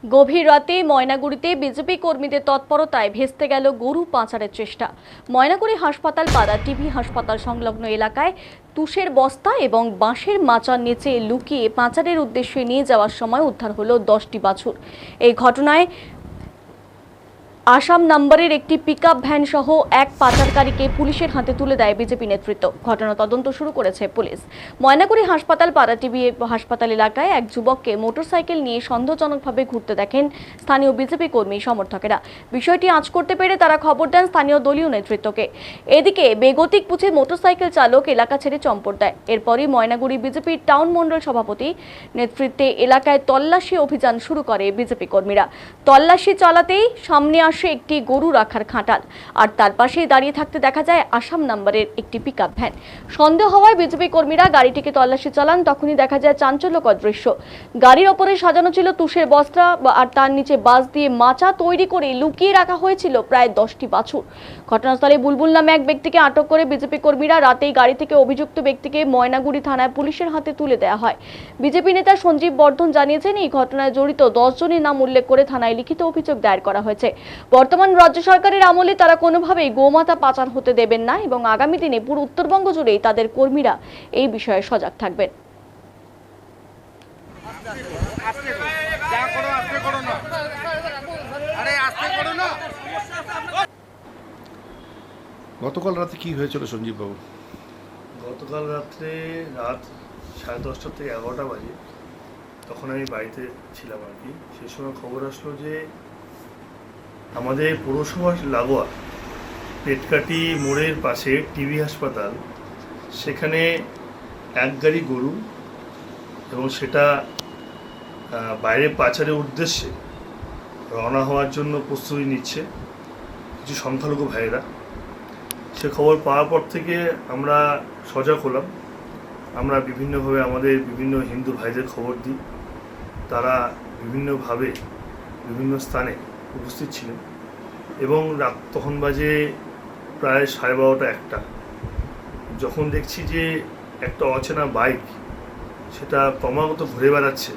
গভীর রাতে ময়নাগুড়িতে বিজেপি কর্মীদের তৎপরতায় ভেস্তে গেল গরু পাচারের চেষ্টা। ময়নাগুড়ি হাসপাতাল পাড়া টিভি হাসপাতাল সংলগ্ন এলাকায় তুষের বস্তা এবং বাঁশের মাচার নিচে লুকিয়ে পাচারের উদ্দেশ্যে নিয়ে যাওয়ার সময় উদ্ধার হলো 10টি বাছুর। এই ঘটনায় আসাম নম্বরের একটি পিকআপ ভ্যান সহ এক পাচারকারীকে পুলিশের হাতে তুলে দেয় বিজেপি নেতৃত্ব। ঘটনা তদন্ত শুরু করেছে পুলিশ। ময়নাগুড়ি হাসপাতাল পাড়া টিভি হাসপাতাল এলাকায় এক যুবককে মোটরসাইকেল নিয়ে সন্দেহজনকভাবে ঘুরতে দেখেন স্থানীয় বিজেপি কর্মী সমর্থকেরা। বিষয়টি আঁচ করতে পেরে তারা খবর দেন স্থানীয় দলীয় নেতৃত্বকে। এদিকে বেগতিক বুঝে মোটরসাইকেল চালক এলাকা ছেড়ে চম্পট দেয়। এরপরই ময়নাগুড়ি বিজেপির টাউন মণ্ডল সভাপতি নেতৃত্বে এলাকায় তল্লাশি অভিযান শুরু করে বিজেপি কর্মীরা। তল্লাশি চালাতেই সামনে আসে একটি গরু রাখার খাটাল, আর তার পাশেই দাঁড়িয়ে থাকতে দেখা যায় আসাম নম্বরের একটি পিকআপ ভ্যান। সন্দেহ হওয়ায় বিজেপি কর্মীরা গাড়িটিকে তল্লাশি চালান। তখনই দেখা যায় চাঞ্চল্যকর দৃশ্য। গাড়ির ওপরে সাজানো ছিল তুষের বস্তা, আর তার নিচে বাঁশ দিয়ে মাচা তৈরি করে লুকিয়ে রাখা হয়েছিল প্রায় 10টি বাছুর। ঘটনাস্থলে বুলবুল নামে এক ব্যক্তিকে আটক করে বিজেপি কর্মীরা রাতেই গাড়ি থেকে অভিযুক্ত ব্যক্তিকে ময়নাগুড়ি থানায় পুলিশের হাতে তুলে দেওয়া হয়। বিজেপি নেতা সঞ্জীব বর্ধন জানিয়েছেন, এই ঘটনায় জড়িত 10 জনের নাম উল্লেখ করে থানায় লিখিত অভিযোগ দায়ের করা হয়েছে। বর্তমান রাজ্য সরকারের আমলে তারা কোনোভাবেই গোমাতা পাচার হতে দেবেন না এবং আগামী দিনে পুরো উত্তরবঙ্গ জুড়েই তাদের কর্মীরা এই বিষয়ে সজাগ থাকবেন। গতকাল রাতে কি হয়েছিল সঞ্জীব বাবু? গতকাল রাত্রে রাত 10:30 থেকে 11টা বাজে, তখন আমি বাড়িতে ছিলাম আর কি। সেই সময় খবর আসলো যে আমাদের পৌরসভার লাগোয়া পেটকাটি মোড়ের পাশে টিভি হাসপাতাল, সেখানে এক গাড়ি গরু এবং সেটা বাইরে পাচারের উদ্দেশ্যে রওনা হওয়ার জন্য প্রস্তুতি নিচ্ছে কিছু সংখ্যালঘু ভাইয়েরা। সে খবর পাওয়ার পর থেকে আমরা সজাগ হলাম। আমরা বিভিন্নভাবে আমাদের বিভিন্ন হিন্দু ভাইদের খবর দিই। তারা বিভিন্নভাবে বিভিন্ন স্থানে উপস্থিত ছিলেন এবং রাত তখন বাজে প্রায় 12:30 1টা। যখন দেখছি যে একটা অচেনা বাইক সেটা ক্রমাগত ঘুরে বেড়াচ্ছে,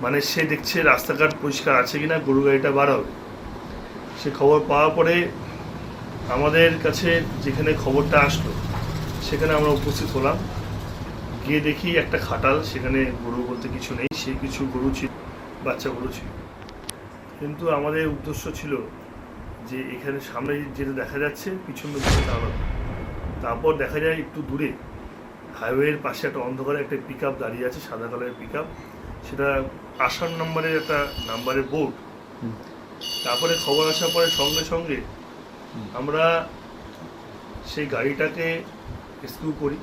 মানে সে দেখছে রাস্তাঘাট পরিষ্কার আছে কিনা, গরু গাড়িটা বার হবে। সে খবর পাওয়ার পরে আমাদের কাছে যেখানে খবরটা আসলো সেখানে আমরা উপস্থিত হলাম। গিয়ে দেখি একটা খাটাল, সেখানে গরু বলতে কিছু নেই, সে কিছু গরু ছিল, বাচ্চা গরু ছিল। কিন্তু আমাদের উদ্দেশ্য ছিল যে এখানে সামনে যেটা দেখা যাচ্ছে পিছন দিকে দাঁড়ানো। তারপর দেখা যায় একটু দূরে হাইওয়ের পাশে একটা অন্ধকারে একটা পিকআপ দাঁড়িয়ে আছে, সাদা কালারের পিকআপ, সেটা আসাম নম্বরের একটা নাম্বারের বোর্ড। তারপরে খবর আসার পরে সঙ্গে সঙ্গে আমরা সেই গাড়িটাকে রেস্কিউ করি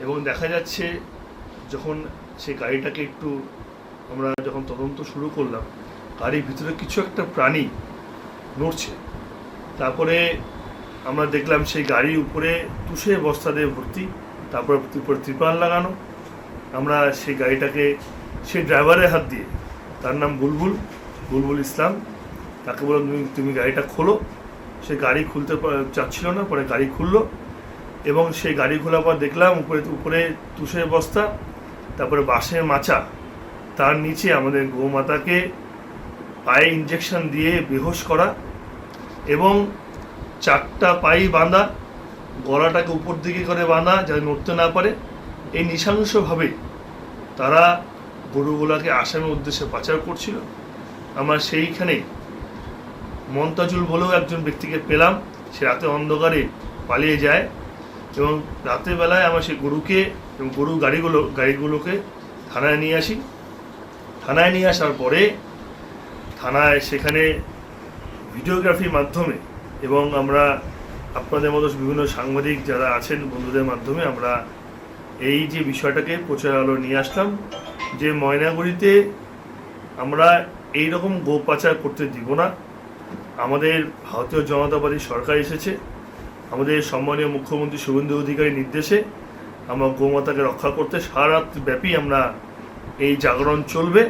এবং দেখা যাচ্ছে যখন সেই গাড়িটাকে একটু আমরা যখন তদন্ত শুরু করলাম, গাড়ির ভিতরে কিছু একটা প্রাণী নড়ছে। তারপরে আমরা দেখলাম সেই গাড়ির উপরে তুষের বস্তা দিয়ে ভর্তি, তারপরে উপরে ত্রিপাল লাগানো। আমরা সেই গাড়িটাকে সেই ড্রাইভারের হাত দিয়ে, তার নাম বুলবুল ইসলাম, তাকে বললাম তুমি গাড়িটা খোলো। সে গাড়ি খুলতে চাচ্ছিল না, পরে গাড়ি খুললো এবং সেই গাড়ি খোলার পর দেখলাম উপরে তুষের বস্তা, তারপরে বাঁশের মাচা, তার নিচে আমাদের গোমাতাকে পায়ে ইঞ্জেকশন দিয়ে বেহোশ করা এবং 4টা পাই বাঁধা, গলাটাকে উপর দিকে করে বাঁধা যাতে নড়তে না পারে। এই নৃশংসভাবে তারা গরুগুলাকে আসামের উদ্দেশ্যে পাচার করছিল। আমরা সেইখানে মন্তাজুল বলেও একজন ব্যক্তিকে পেলাম, সে রাতে অন্ধকারে পালিয়ে যায় এবং রাতের বেলায় আমরা সেই গরুকে এবং গাড়িগুলোকে থানায় নিয়ে আসি। থানায় নিয়ে আসার পরে থানায় সেখানে ভিডিওগ্রাফির মাধ্যমে এবং আমরা আপনাদের মতো বিভিন্ন সাংবাদিক যারা আছেন বন্ধুদের মাধ্যমে আমরা এই যে বিষয়টাকে প্রচার আলো নিয়ে আসলাম যে ময়নাগুড়িতে আমরা এই রকম গো পাচার করতে দিব না। আমাদের ভারতীয় জনতা পার্টির সরকার এসেছে, আমাদের সম্মানীয় মুখ্যমন্ত্রী শুভেন্দু অধিকারীর নির্দেশে আমরা গোমাতাকে রক্ষা করতে সারা রাত ব্যাপী আমরা এই জাগরণ চলবে।